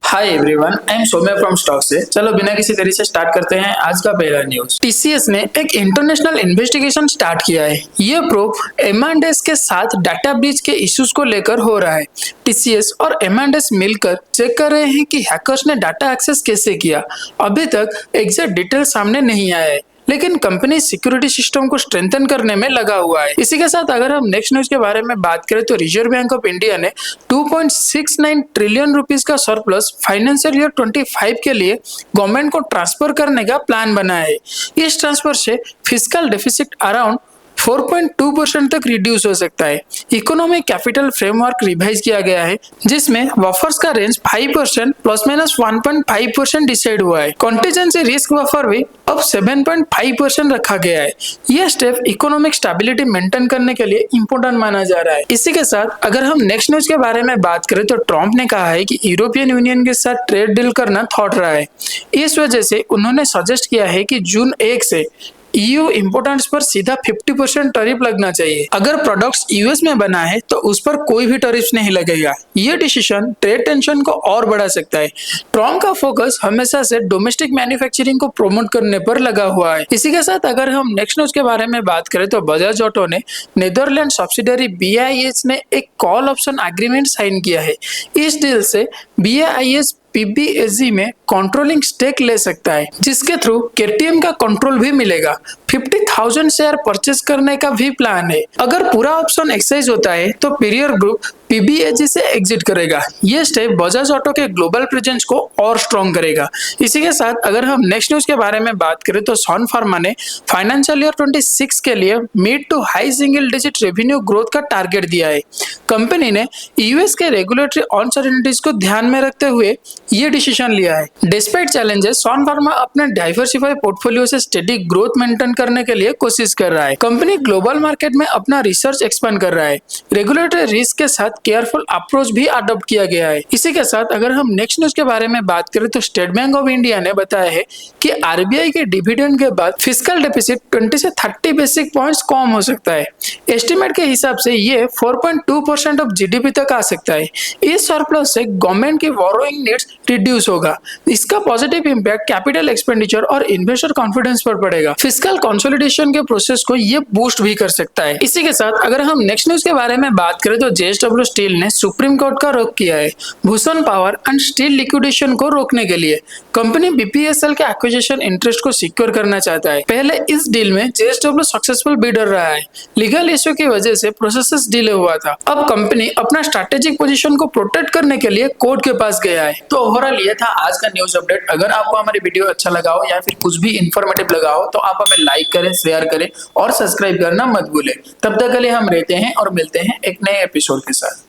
Hi everyone, I am Saumya from stock से। चलो बिना किसी देरी से स्टार्ट करते हैं आज का पहला न्यूज। टीसीएस ने एक इंटरनेशनल इन्वेस्टिगेशन स्टार्ट किया है। ये प्रूफ एम&एस के साथ डाटा ब्रीच के इश्यूज को लेकर हो रहा है। टीसीएस और एम&एस मिलकर चेक कर रहे हैं कि हैकर्स ने डाटा एक्सेस कैसे किया। अभी तक एग्जैक्ट डिटेल सामने नहीं आया है, लेकिन कंपनी सिक्योरिटी सिस्टम को स्ट्रेंथन करने में लगा हुआ है। इसी के साथ अगर हम नेक्स्ट न्यूज के बारे में बात करें तो रिजर्व बैंक ऑफ इंडिया ने 2.69 ट्रिलियन रुपीस का सरप्लस फाइनेंशियल ईयर 25 के लिए गवर्नमेंट को ट्रांसफर करने का प्लान बनाया है। इस ट्रांसफर से फिस्कल डेफिसिट अराउंड 4.2% तक रिड्यूस हो सकता है। इकोनॉमिक कैपिटल फ्रेमवर्क रिवाइज किया गया है, जिसमें बफर्स का रेंज 5% प्लस माइनस 1.5% डिसाइड हुआ है। कॉन्टिजेंसी रिस्क बफर भी अब 7.5% रखा गया है। यह स्टेप इकोनॉमिक स्टेबिलिटी मेंटेन करने के लिए इम्पोर्टेंट माना जा रहा है। इसी के साथ अगर हम नेक्स्ट न्यूज के बारे में बात करें तो ट्रम्प ने कहा है कि यूरोपियन यूनियन के साथ ट्रेड डील करना थॉट रहा है। इस वजह से उन्होंने सजेस्ट किया है कि जून 1 से ईयू इंपोर्टेंट्स पर सीधा 50% टैरिफ लगना चाहिए। अगर प्रोडक्ट्स यूएस में बना है तो उस पर कोई भी टैरिफ नहीं लगेगा। यह डिसीजन ट्रेड टेंशन को और बढ़ा सकता है। ट्रम्प का फोकस हमेशा से डोमेस्टिक मैन्युफैक्चरिंग को प्रमोट करने पर लगा हुआ है। इसी के साथ अगर हम नेक्स्ट न्यूज के बारे में बात करें तो बजाज ऑटो ने नीदरलैंड सब्सिडरी BAIS ने एक कॉल ऑप्शन एग्रीमेंट साइन किया है। इस डील से BAIS PBSG में कंट्रोलिंग स्टेक ले सकता है, जिसके थ्रू KTM का कंट्रोल भी मिलेगा। 50,000 शेयर परचेज करने का भी प्लान है। अगर पूरा ऑप्शन एक्सरसाइज होता है तो पेरियर ग्रुप PBSG से एग्जिट करेगा। ये स्टेप बजाज ऑटो के ग्लोबल प्रेजेंस को और स्ट्रॉन्ग करेगा। इसी के साथ अगर हम नेक्स्ट न्यूज के बारे में बात करें तो सन फार्मा ने फाइनेंशियल ईयर 26 के लिए mid to high single digit revenue growth का टारगेट दिया है। कंपनी ने यूएस के रेगुलेटरी अनसर्टेनिटीज को ध्यान में रखते हुए ये डिसीजन लिया है। डिस्पाइट चैलेंजेस, सन फार्मा अपने डाइवर्सिफाई पोर्टफोलियो से स्टेडी ग्रोथ मेंटेन करने के लिए कोशिश कर रहा है। कंपनी ग्लोबल मार्केट में अपना रिसर्च एक्सपेंड कर रहा है। रेगुलेटरी रिस्क के साथ केयरफुल अप्रोच भी अडॉप्ट किया गया है। इसी के साथ अगर हम नेक्स्ट न्यूज के बारे में बात करें तो स्टेट बैंक ऑफ इंडिया ने बताया है कि आरबीआई के डिविडेंड के बाद फिस्कल डेफिसिट 20 से 30 बेसिक पॉइंट्स कम हो सकता है। एस्टिमेट के हिसाब से ये 4.2% ऑफ जीडीपी तक आ सकता है। इस सरप्लस से गवर्नमेंट की बोरोइंग नीड्स रिड्यूस होगा। इसका पॉजिटिव इंपैक्ट कैपिटल एक्सपेंडिचर और इन्वेस्टर कॉन्फिडेंस पर पड़ेगा। फिस्कल कंसोलिडेशन के प्रोसेस को ये बूस्ट भी कर सकता है। इसी के साथ अगर हम नेक्स्ट न्यूज के बारे में बात करें तो JSW स्टील ने सुप्रीम कोर्ट का रुख किया है Bhushan power and steel liquidation को रोकने के लिए। कंपनी BPSL के एक्विजिशन इंटरेस्ट को सिक्योर करना चाहता है। पहले इस डील में JSW सक्सेसफुल बिडर रहा है। लीगल इश्यू की वजह से प्रोसेस डिले हुआ था। अब कंपनी अपना स्ट्रैटेजिक पोजीशन को प्रोटेक्ट करने के लिए कोर्ट के पास गया है। तो ओवरऑल ये था आज का न्यूज अपडेट। अगर आपको हमारी वीडियो अच्छा लगा हो या फिर कुछ भी इंफॉर्मेटिव लगा हो तो आप हमें लाइक करें, शेयर करें और सब्सक्राइब करना मत भूलें। तब तक के लिए हम रहते हैं और मिलते हैं एक नए एपिसोड के साथ।